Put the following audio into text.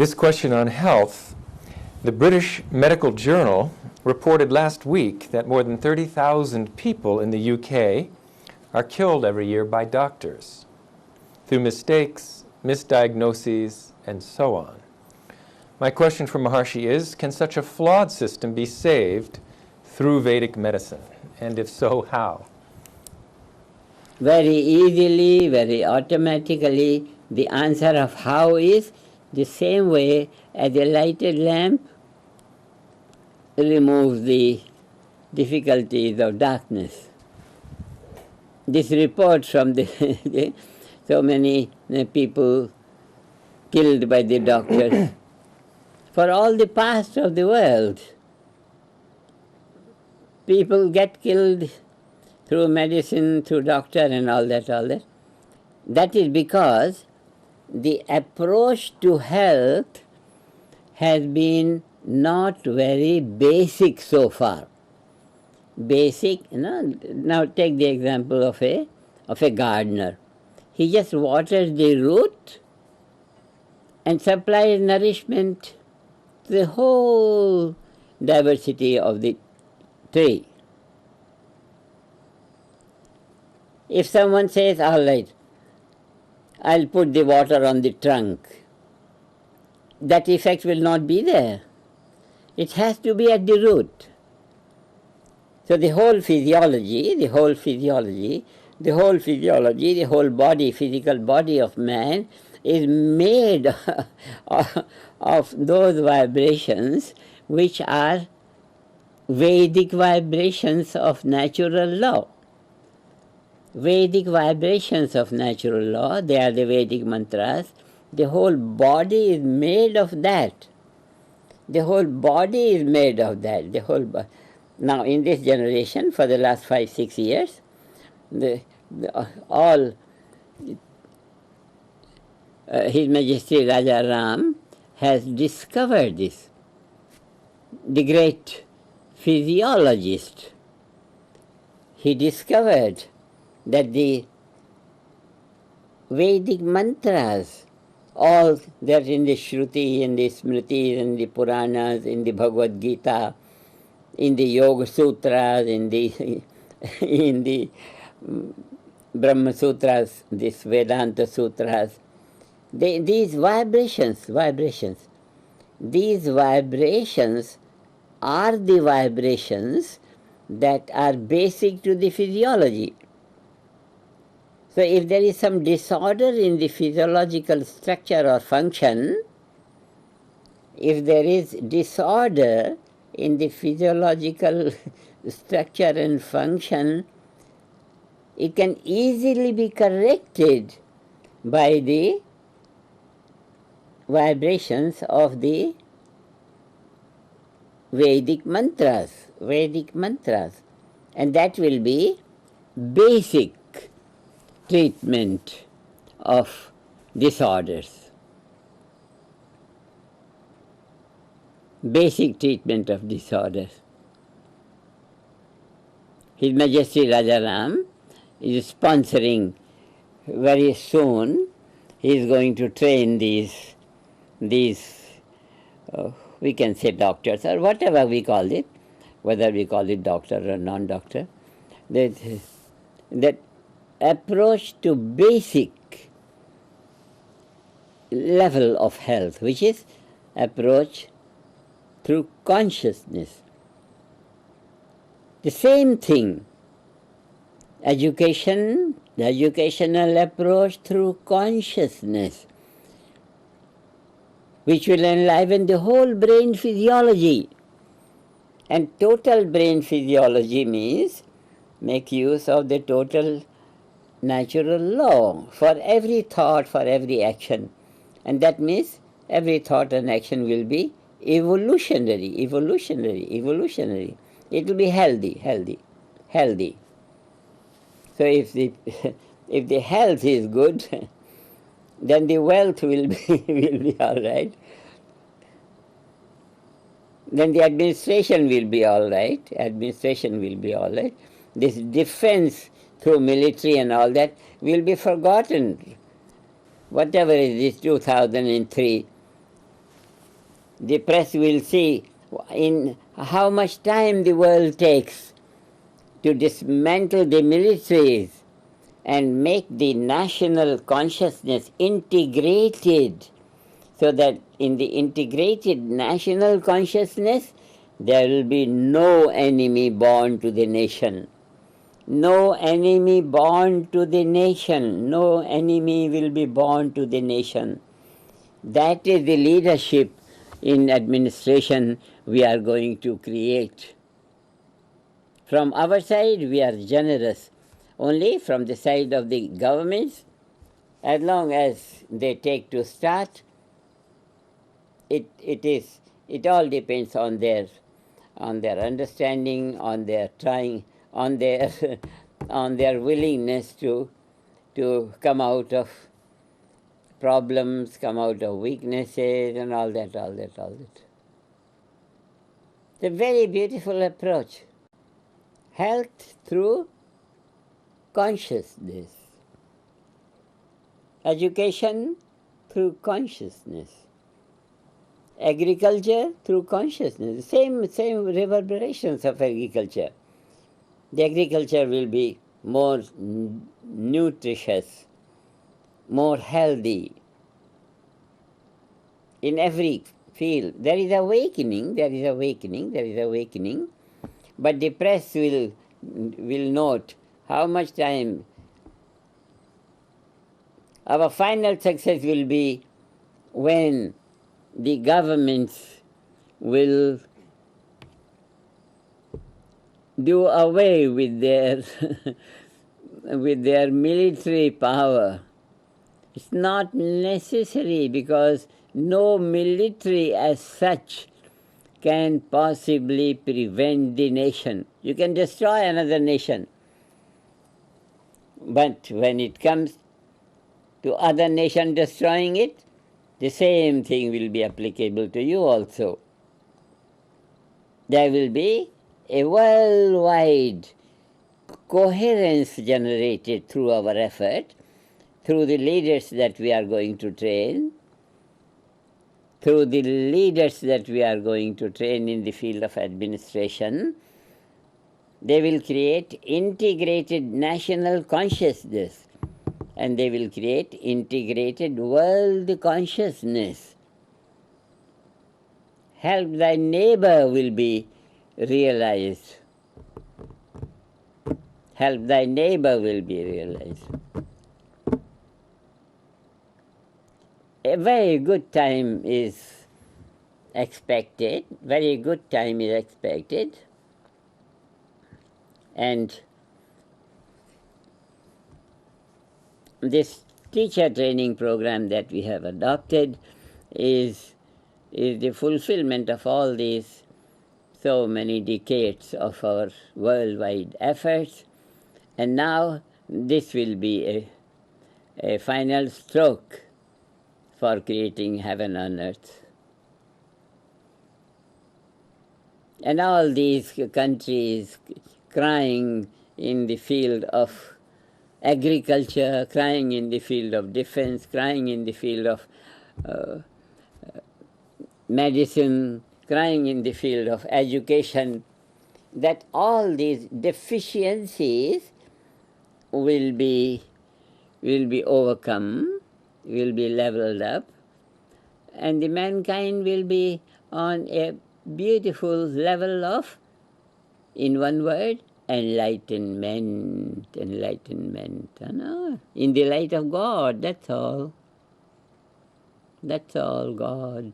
This question on health, the British Medical Journal reported last week that more than 30,000 people in the UK are killed every year by doctors through mistakes, misdiagnoses, and so on. My question for Maharishi is, can such a flawed system be saved through Vedic medicine? And if so, how? Very easily, very automatically. The answer of how is the same way as a lighted lamp removes the difficulties of darkness. This report from so many people killed by the doctors for all the past of the world. People get killed through medicine, through doctor and all that. That is because the approach to health has been not very basic so far. Basic, now take the example of a gardener. He just waters the root and supplies nourishment to the whole diversity of the tree. If someone says, all right, I'll put the water on the trunk, that effect will not be there. It has to be at the root. So the whole physiology, the whole body, physical body of man is made of those vibrations which are Vedic vibrations of natural law. Vedic vibrations of natural law, they are the Vedic mantras. The whole body is made of that. The whole body is made of that. Now, in this generation, for the last 5-6 years, His Majesty Raja Ram has discovered this. The great physiologist, he discovered that the Vedic mantras, all that in the Shruti, in the Smritis, in the Puranas, in the Bhagavad Gita, in the Yoga Sutras, in the Brahma Sutras, these Vedanta Sutras, these vibrations are the vibrations that are basic to the physiology. So if there is some disorder in the physiological structure or function, if there is disorder in the physiological structure and function, it can easily be corrected by the vibrations of the Vedic mantras, and that will be basic treatment of disorders. Basic treatment of disorders. His Majesty Rajaram is sponsoring very soon. He is going to train these we can say doctors or whatever we call it, whether we call it doctor or non-doctor, that approach to basic level of health, which is approach through consciousness. The same thing, the educational approach through consciousness, which will enliven the whole brain physiology. And total brain physiology means make use of the total natural law for every thought, for every action. And that means every thought and action will be evolutionary. It will be healthy. So if the health is good, then the wealth will be all right. Then the administration will be all right. This defense through military and all that will be forgotten. Whatever is this 2003 the press will see in how much time the world takes to dismantle the militaries and make the national consciousness integrated, so that in the integrated national consciousness there will be no enemy born to the nation. No enemy born to the nation. No enemy will be born to the nation. That is the leadership in administration we are going to create. From our side, we are generous. Only from the side of the governments, as long as they take to start, it all depends on their understanding, on their trying, on their on their willingness to come out of problems, come out of weaknesses, and all that. It's a very beautiful approach. Health through consciousness. Education through consciousness. Agriculture through consciousness. Same reverberations of agriculture. The agriculture will be more nutritious, more healthy. In every field, there is awakening, but the press will note how much time. Our final success will be when the governments will do away with their with their military power. It's not necessary, because no military as such can possibly prevent the nation. You can destroy another nation, but when it comes to other nation destroying it, the same thing will be applicable to you also. There will be a worldwide coherence generated through our effort, through the leaders that we are going to train, in the field of administration. They will create integrated national consciousness, and they will create integrated world consciousness. Help thy neighbor will be realized. Help thy neighbor will be realized. A very good time is expected. And this teacher training program that we have adopted is the fulfillment of all these so many decades of our worldwide efforts. And now this will be a final stroke for creating heaven on earth. And all these countries crying in the field of agriculture, crying in the field of defense, crying in the field of medicine, crying in the field of education, that all these deficiencies will be overcome, will be leveled up, and the mankind will be on a beautiful level of, in one word, enlightenment. In the light of God, that's all. That's all, God.